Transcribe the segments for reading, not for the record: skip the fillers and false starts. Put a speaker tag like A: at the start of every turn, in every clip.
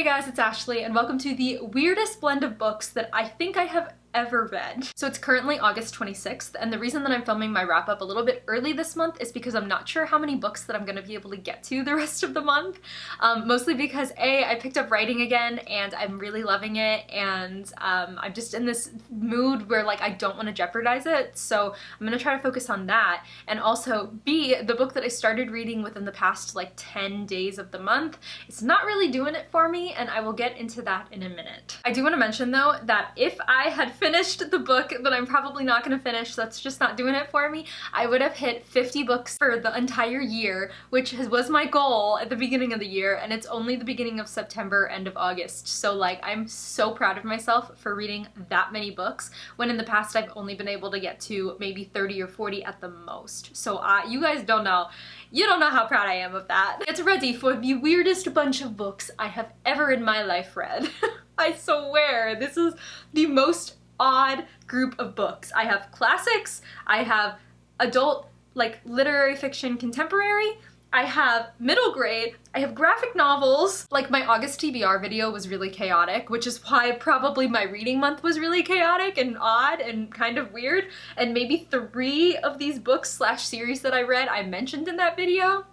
A: Hey guys, it's Ashley and welcome to the weirdest blend of books that I think I have ever read. So it's currently August 26th, and the reason that I'm filming my wrap up a little bit early this month is because I'm not sure how many books that I'm gonna be able to get to the rest of the month. Mostly because A, I picked up writing again and I'm really loving it, and I'm just in this mood where like I don't want to jeopardize it, so I'm gonna try to focus on that. And also B, the book that I started reading within the past like 10 days of the month, it's not really doing it for me, and I will get into that in a minute. I do want to mention though that if I had finished the book that I'm probably not going to finish, that's just not doing it for me, I would have hit 50 books for the entire year, which was my goal at the beginning of the year, and it's only the beginning of September, end of August. So like, I'm so proud of myself for reading that many books, when in the past I've only been able to get to maybe 30 or 40 at the most. So you guys don't know. You don't know how proud I am of that. Get ready for the weirdest bunch of books I have ever in my life read. I swear, this is the most odd group of books. I have classics, I have adult, like literary fiction contemporary, I have middle grade, I have graphic novels. Like my August TBR video was really chaotic, which is why probably my reading month was really chaotic and odd and kind of weird. And maybe 3 of these books slash series that I read I mentioned in that video.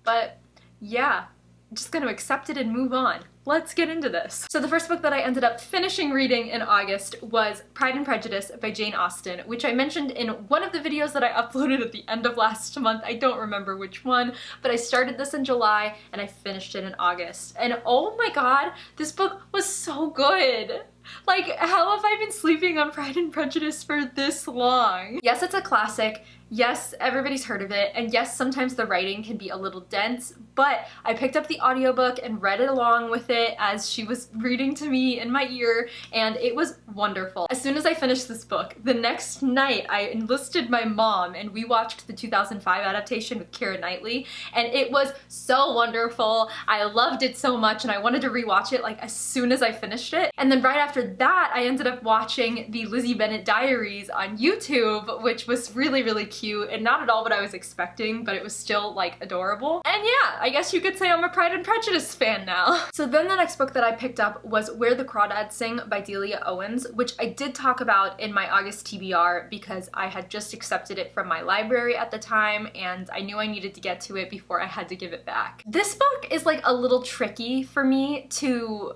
A: But yeah, I'm just gonna accept it and move on. Let's get into this. So the first book that I ended up finishing reading in August was Pride and Prejudice by Jane Austen, which I mentioned in one of the videos that I uploaded at the end of last month. I don't remember which one, but I started this in July and I finished it in August. And oh my god, this book was so good. Like, how have I been sleeping on Pride and Prejudice for this long? Yes, it's a classic. Yes, everybody's heard of it. And yes, sometimes the writing can be a little dense, but I picked up the audiobook and read it along with it as she was reading to me in my ear, and it was wonderful. As soon as I finished this book, the next night I enlisted my mom and we watched the 2005 adaptation with Keira Knightley, and it was so wonderful. I loved it so much and I wanted to rewatch it like as soon as I finished it. And then right after that, I ended up watching the Lizzie Bennet Diaries on YouTube, which was really, really cute and not at all what I was expecting, but it was still like adorable. And yeah, I guess you could say I'm a Pride and Prejudice fan now. So then the next book that I picked up was Where the Crawdads Sing by Delia Owens, which I did talk about in my August TBR because I had just accepted it from my library at the time and I knew I needed to get to it before I had to give it back. This book is like a little tricky for me to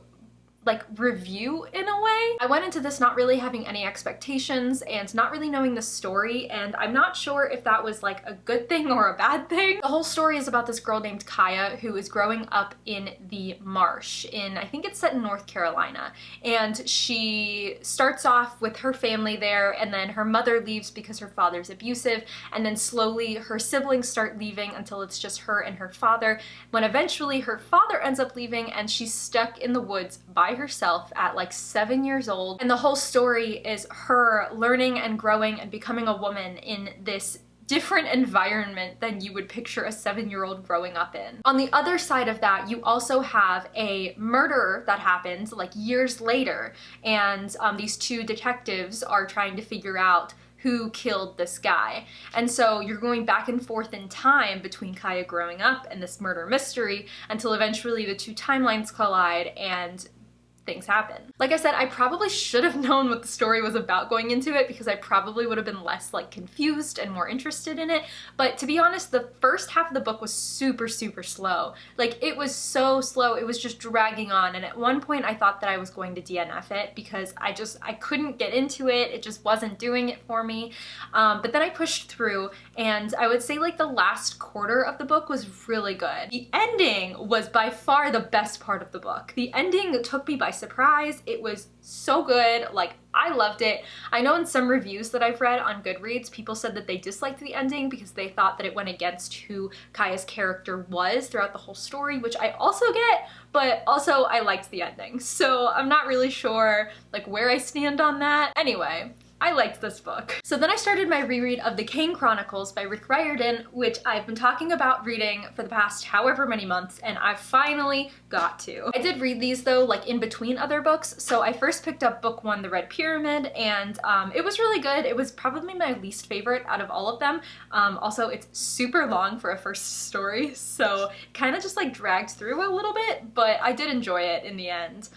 A: like review in a way. I went into this not really having any expectations and not really knowing the story, and I'm not sure if that was like a good thing or a bad thing. The whole story is about this girl named Kaya who is growing up in the marsh in, I think it's set in North Carolina, and she starts off with her family there, and then her mother leaves because her father's abusive, and then slowly her siblings start leaving until it's just her and her father, when eventually her father ends up leaving and she's stuck in the woods by herself at like 7 years old. And the whole story is her learning and growing and becoming a woman in this different environment than you would picture a 7-year-old growing up in. On the other side of that, you also have a murder that happens like years later, and these 2 detectives are trying to figure out who killed this guy. And so you're going back and forth in time between Kaya growing up and this murder mystery until eventually the 2 timelines collide and things happen. Like I said, I probably should have known what the story was about going into it because I probably would have been less like confused and more interested in it. But to be honest, the first half of the book was super, super slow. Like it was so slow, it was just dragging on. And at one point I thought that I was going to DNF it because I couldn't get into it. It just wasn't doing it for me. But then I pushed through, and I would say like the last quarter of the book was really good. The ending was by far the best part of the book. The ending took me by surprise. It was so good. Like, I loved it. I know in some reviews that I've read on Goodreads, people said that they disliked the ending because they thought that it went against who Kaya's character was throughout the whole story, which I also get, but also I liked the ending. So I'm not really sure like where I stand on that. Anyway, I liked this book. So then I started my reread of The Kane Chronicles by Rick Riordan, which I've been talking about reading for the past however many months, and I finally got to. I did read these though, like in between other books. So I first picked up book 1, The Red Pyramid, and it was really good. It was probably my least favorite out of all of them. Also, it's super long for a first story, so kind of just like dragged through a little bit, but I did enjoy it in the end.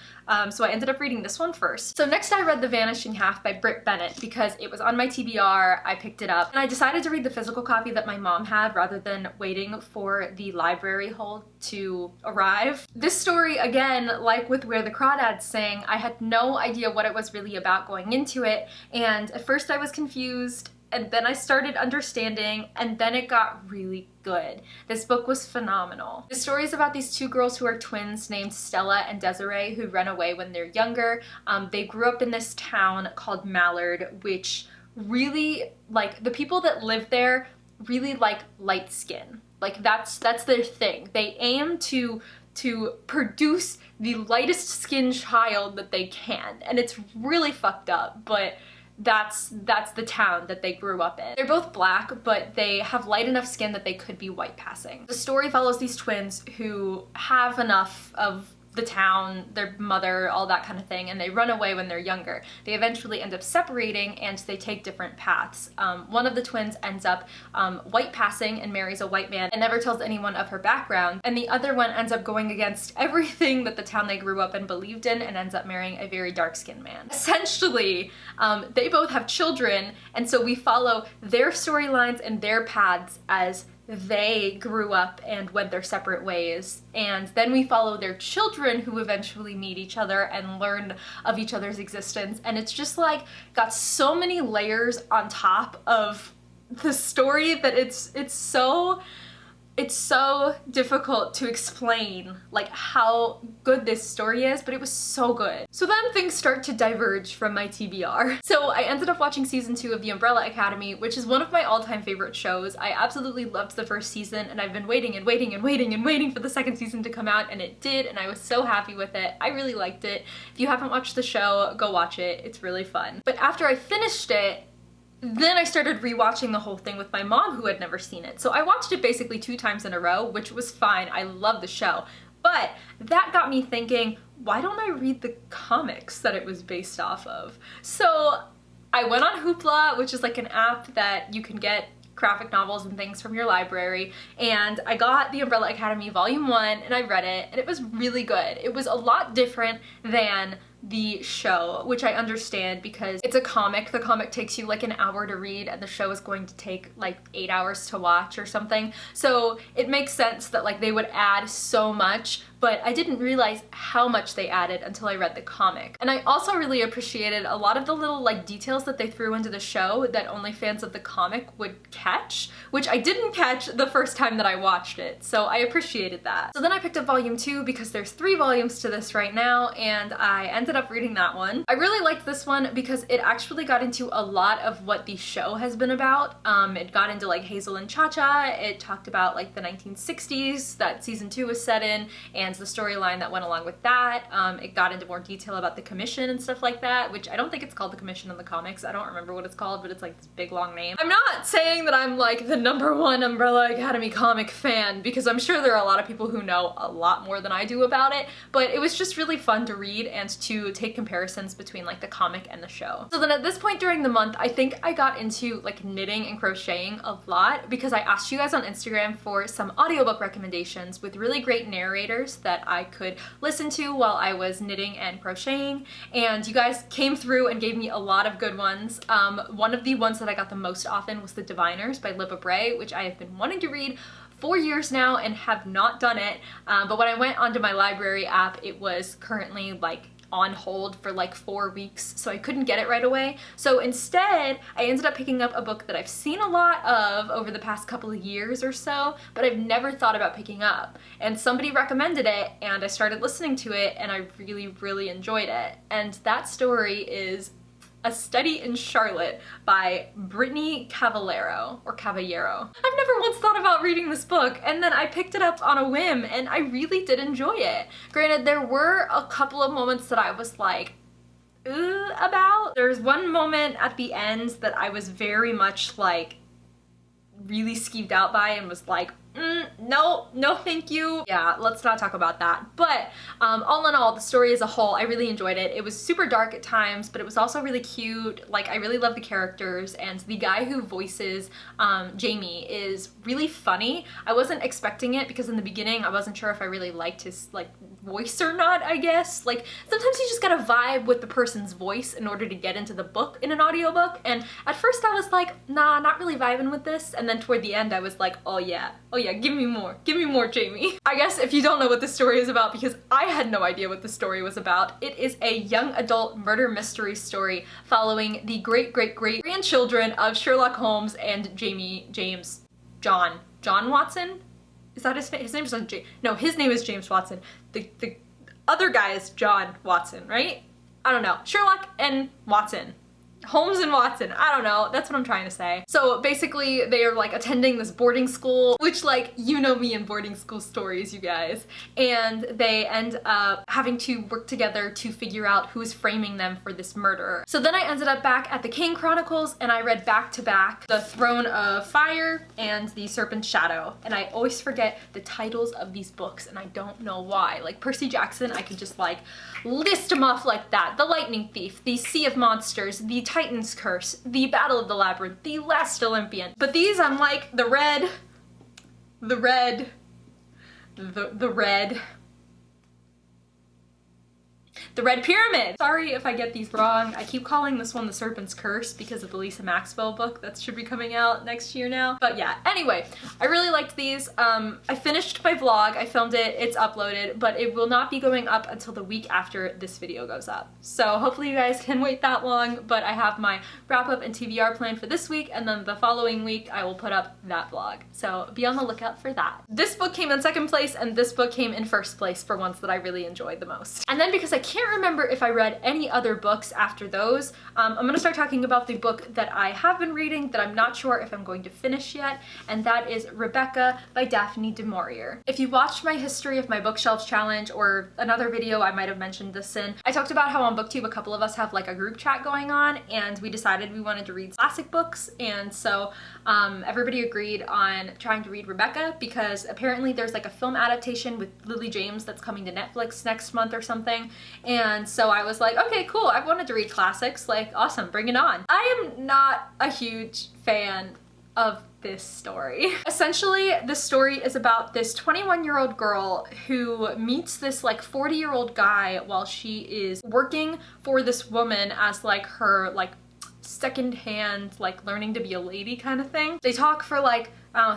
A: So I ended up reading this one first. So next I read The Vanishing Half by Britt Bennett because it was on my TBR, I picked it up, and I decided to read the physical copy that my mom had rather than waiting for the library hold to arrive. This story, again, like with Where the Crawdads Sing, I had no idea what it was really about going into it, and at first I was confused, and then I started understanding, and then it got really good. This book was phenomenal. The story is about these two girls who are twins named Stella and Desiree who run away when they're younger. They grew up in this town called Mallard, which really, like, the people that live there really like light skin. Like, that's their thing. They aim to produce the lightest skinned child that they can, and it's really fucked up, but that's the town that they grew up in. They're both black, but they have light enough skin that they could be white passing. The story follows these twins who have enough of the town, their mother, all that kind of thing, and they run away when they're younger. They eventually end up separating and they take different paths. One of the twins ends up white passing and marries a white man and never tells anyone of her background, and the other one ends up going against everything that the town they grew up in believed in and ends up marrying a very dark-skinned man. Essentially, they both have children, and so we follow their storylines and their paths as they grew up and went their separate ways, and then we follow their children who eventually meet each other and learn of each other's existence, and it's just like got so many layers on top of the story that it's so difficult to explain like how good this story is, but it was so good. So then things start to diverge from my TBR. So I ended up watching season 2 of The Umbrella Academy, which is one of my all-time favorite shows. I absolutely loved the first season, and I've been waiting and waiting and waiting and waiting for the second season to come out, and it did, and I was so happy with it. I really liked it. If you haven't watched the show, go watch it. It's really fun. But after I finished it, then I started rewatching the whole thing with my mom, who had never seen it. So I watched it basically 2 times in a row, which was fine. I love the show. But that got me thinking, why don't I read the comics that it was based off of? So I went on Hoopla, which is like an app that you can get graphic novels and things from your library, and I got The Umbrella Academy Volume 1 and I read it, and it was really good. It was a lot different than the show, which I understand because it's a comic. The comic takes you like an hour to read, and the show is going to take like 8 hours to watch or something. So it makes sense that like they would add so much, but I didn't realize how much they added until I read the comic. And I also really appreciated a lot of the little like details that they threw into the show that only fans of the comic would catch, which I didn't catch the first time that I watched it. So I appreciated that. So then I picked up volume 2 because there's 3 volumes to this right now, and I ended up reading that one. I really liked this one because it actually got into a lot of what the show has been about. It got into like Hazel and Cha-Cha. It talked about like the 1960s that season 2 was set in, and the storyline that went along with that. It got into more detail about the commission and stuff like that, which I don't think it's called the commission in the comics. I don't remember what it's called, but it's like this big long name. I'm not saying that I'm like the #1 Umbrella Academy comic fan, because I'm sure there are a lot of people who know a lot more than I do about it, but it was just really fun to read and to take comparisons between like the comic and the show. So then at this point during the month, I think I got into like knitting and crocheting a lot because I asked you guys on Instagram for some audiobook recommendations with really great narrators that I could listen to while I was knitting and crocheting, and you guys came through and gave me a lot of good ones. One of the ones that I got the most often was The Diviners by Libba Bray, which I have been wanting to read for years now and have not done it, but when I went onto my library app, it was currently like on hold for like 4 weeks, so I couldn't get it right away. So instead, I ended up picking up a book that I've seen a lot of over the past couple of years or so, but I've never thought about picking up. And somebody recommended it, and I started listening to it, and I really, really enjoyed it. And that story is A Study in Charlotte by Brittany Cavallero, or Cavallero. I've never once thought about reading this book, and then I picked it up on a whim, and I really did enjoy it. Granted, there were a couple of moments that I was like, about. There's one moment at the end that I was very much like really skeeved out by and was like, no thank you. Yeah, let's not talk about that. But all in all, the story as a whole, I really enjoyed it. It was super dark at times, but it was also really cute. Like, I really love the characters, and the guy who voices Jamie is really funny. I wasn't expecting it because in the beginning I wasn't sure if I really liked his like voice or not, I guess. Like, sometimes you just gotta vibe with the person's voice in order to get into the book in an audiobook, and at first I was like, nah, not really vibing with this, and then toward the end I was like, oh yeah, give me more Jamie. I guess if you don't know what this story is about, because I had no idea what the story was about, it is a young adult murder mystery story following the great-great-great-grandchildren of Sherlock Holmes and John Watson? Is that his name? His name is not James. No, his name is James Watson. The other guy is John Watson, right? I don't know. Sherlock and Watson. Holmes and Watson, I don't know, that's what I'm trying to say. So basically they are like attending this boarding school, which, like, you know me and boarding school stories, you guys, and they end up having to work together to figure out who is framing them for this murder. So then I ended up back at the Kane Chronicles and I read back to back The Throne of Fire and The Serpent's Shadow, and I always forget the titles of these books and I don't know why. Like Percy Jackson, I could just like list them off like that. The Lightning Thief, The Sea of Monsters, The Titan's Curse, The Battle of the Labyrinth, The Last Olympian. But these, I'm like, the red Pyramid. Sorry if I get these wrong. I keep calling this one The Serpent's Curse because of the Lisa Maxwell book that should be coming out next year now. But yeah, anyway, I really liked these. I finished my vlog, I filmed it, it's uploaded, but it will not be going up until the week after this video goes up. So hopefully you guys can wait that long, but I have my wrap up and TBR planned for this week, and then the following week I will put up that vlog. So be on the lookout for that. This book came in second place and this book came in first place for ones that I really enjoyed the most. And then because I can't remember if I read any other books after those, I'm gonna start talking about the book that I have been reading that I'm not sure if I'm going to finish yet, and that is Rebecca by Daphne du Maurier. If you watched my history of my bookshelves challenge or another video I might have mentioned this in, I talked about how on BookTube a couple of us have like a group chat going on and we decided we wanted to read classic books, and so everybody agreed on trying to read Rebecca because apparently there's like a film adaptation with Lily James that's coming to Netflix next month or something, and so I was like, okay, cool, I've wanted to read classics, like awesome, bring it on. I am not a huge fan of this story. Essentially, this story is about this 21-year-old girl who meets this like 40-year-old guy while she is working for this woman as like her like second-hand, like learning to be a lady kind of thing. They talk for like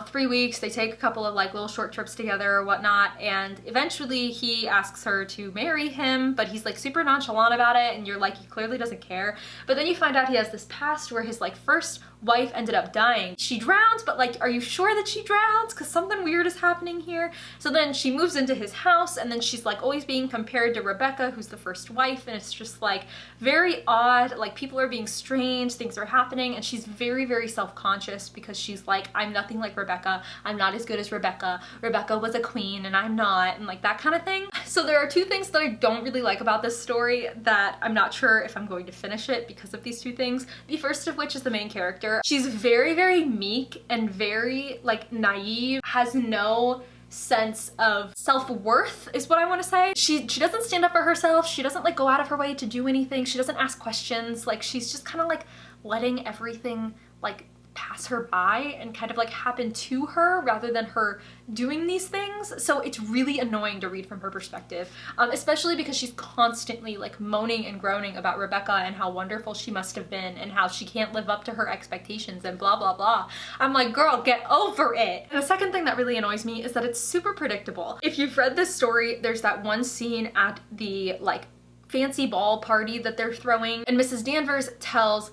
A: 3 weeks, they take a couple of like little short trips together or whatnot, and eventually he asks her to marry him, but he's like super nonchalant about it and you're like, he clearly doesn't care. But then you find out he has this past where his like first wife ended up dying. She drowns, but like, are you sure that she drowns? Because something weird is happening here. So then she moves into his house and then she's like always being compared to Rebecca, who's the first wife, and it's just like very odd, like people are being strange, things are happening, and she's very, very self-conscious because she's like, I'm nothing like Rebecca, I'm not as good as Rebecca, Rebecca was a queen and I'm not, and like that kind of thing. So there are two things that I don't really like about this story that I'm not sure if I'm going to finish it because of these two things. The first of which is the main character. She's very, very meek and very like naive, has no sense of self-worth is what I want to say. She doesn't stand up for herself, she doesn't like go out of her way to do anything, she doesn't ask questions, like she's just kind of like letting everything like pass her by and kind of like happen to her rather than her doing these things. So it's really annoying to read from her perspective, especially because she's constantly like moaning and groaning about Rebecca and how wonderful she must have been and how she can't live up to her expectations and blah blah blah. I'm like, girl, get over it. And the second thing that really annoys me is that it's super predictable. If you've read this story, there's that one scene at the like fancy ball party that they're throwing, and Mrs. Danvers tells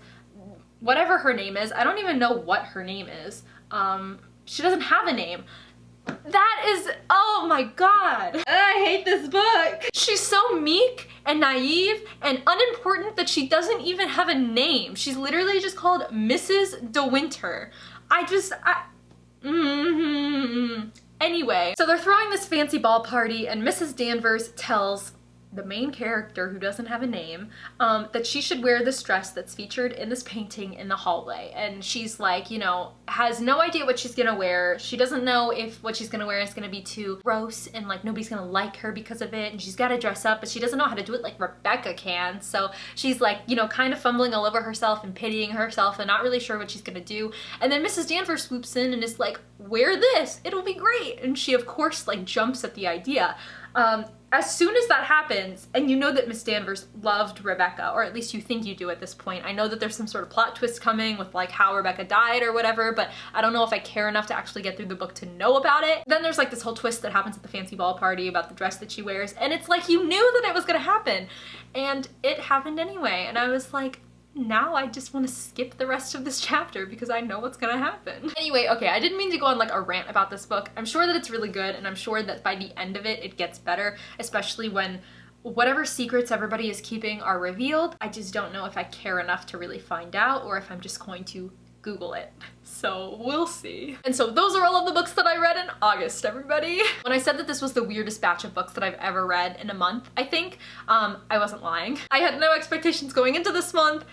A: whatever her name is, I don't even know what her name is, she doesn't have a name. That is, oh my god, I hate this book. She's so meek and naive and unimportant that she doesn't even have a name. She's literally just called Mrs. De Winter. Anyway, so they're throwing this fancy ball party and Mrs. Danvers tells the main character, who doesn't have a name, that she should wear this dress that's featured in this painting in the hallway. And she's like, you know, has no idea what she's gonna wear. She doesn't know if what she's gonna wear is gonna be too gross and like nobody's gonna like her because of it, and she's gotta dress up, but she doesn't know how to do it like Rebecca can. So she's like, you know, kind of fumbling all over herself and pitying herself and not really sure what she's gonna do. And then Mrs. Danvers swoops in and is like, wear this, it'll be great. And she of course like jumps at the idea. As soon as that happens, and you know that Miss Danvers loved Rebecca, or at least you think you do at this point. I know that there's some sort of plot twist coming with like how Rebecca died or whatever, but I don't know if I care enough to actually get through the book to know about it. Then there's like this whole twist that happens at the fancy ball party about the dress that she wears, and it's like you knew that it was gonna happen, and it happened anyway, and I was like, now I just want to skip the rest of this chapter because I know what's gonna happen. Anyway, okay, I didn't mean to go on like a rant about this book. I'm sure that it's really good, and I'm sure that by the end of it, it gets better, especially when whatever secrets everybody is keeping are revealed. I just don't know if I care enough to really find out, or if I'm just going to Google it. So we'll see. And so those are all of the books that I read in August, everybody. When I said that this was the weirdest batch of books that I've ever read in a month, I think, I wasn't lying. I had no expectations going into this month,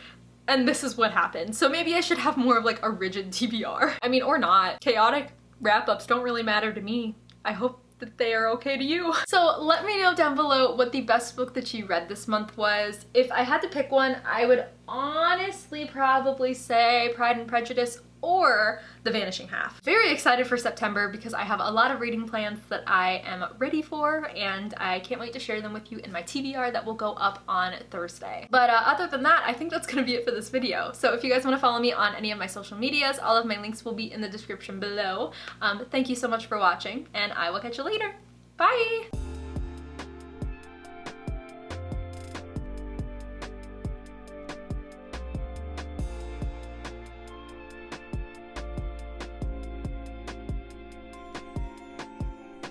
A: and this is what happened. So maybe I should have more of like a rigid TBR. I mean, or not. Chaotic wrap-ups don't really matter to me. I hope that they are okay to you. So let me know down below what the best book that you read this month was. If I had to pick one, I would honestly probably say Pride and Prejudice or The Vanishing Half. Very excited for September because I have a lot of reading plans that I am ready for, and I can't wait to share them with you in my TBR that will go up on Thursday. But other than that, I think that's gonna be it for this video. So if you guys wanna follow me on any of my social medias, all of my links will be in the description below. Thank you so much for watching, and I will catch you later. Bye!